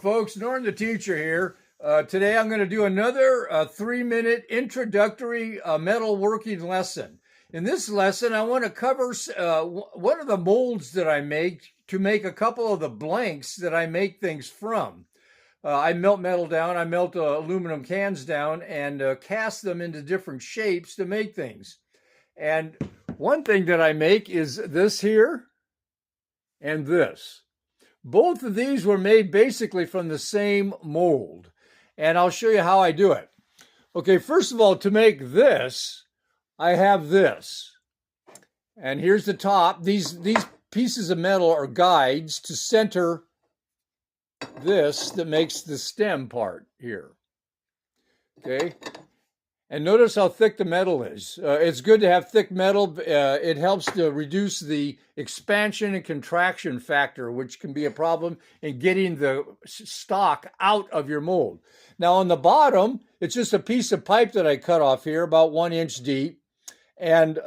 folks, Norm the teacher here. Today I'm going to do another 3-minute introductory metal working lesson. In this lesson, I want to cover one of the molds that I make to make a couple of the blanks that I make things from. I melt metal down, I melt aluminum cans down, and cast them into different shapes to make things. And one thing that I make is this here and this. Both of these were made basically from the same mold, and I'll show you how I do it. Okay, first of all, to make this, I have this, and here's the top. These pieces of metal are guides to center this that makes the stem part here. Okay, and notice how thick the metal is. It's good to have thick metal. It helps to reduce the expansion and contraction factor, which can be a problem in getting the stock out of your mold. Now on the bottom, it's just a piece of pipe that I cut off here, about 1 inch deep. And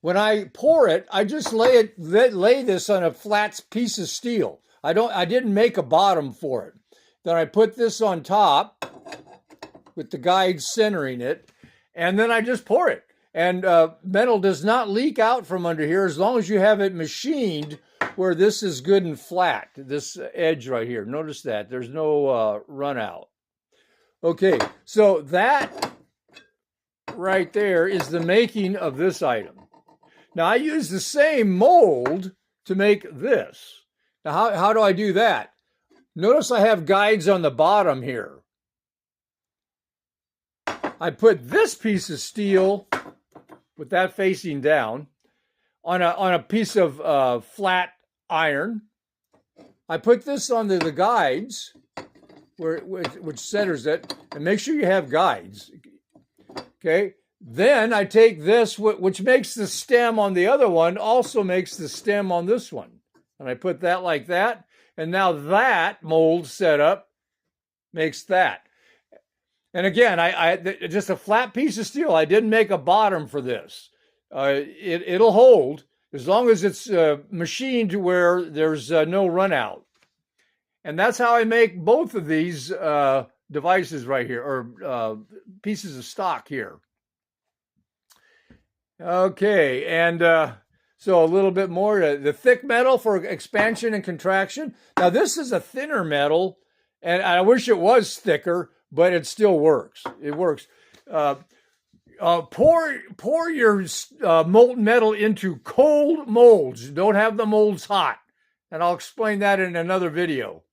when I pour it, I just lay this on a flat piece of steel. I didn't make a bottom for it. Then I put this on top with the guide centering it, and then I just pour it. And metal does not leak out from under here as long as you have it machined where this is good and flat, this edge right here. Notice that, there's no run out. Okay, so that right there is the making of this item. Now I use the same mold to make this. Now how do I do that? Notice I have guides on the bottom here. I put this piece of steel with that facing down on a piece of flat iron. I put this onto the guides which centers it, and make sure you have guides. Okay, then I take this, which makes the stem on the other one, also makes the stem on this one, and I put that like that, and now that mold setup makes that. And again, I just a flat piece of steel. I didn't make a bottom for this. It'll hold as long as it's machined to where there's no run out. And that's how I make both of these devices right here, or pieces of stock here. Okay, and so a little bit more. The thick metal for expansion and contraction. Now this is a thinner metal, and I wish it was thicker, but it still works. It works. Pour your molten metal into cold molds. Don't have the molds hot. And I'll explain that in another video.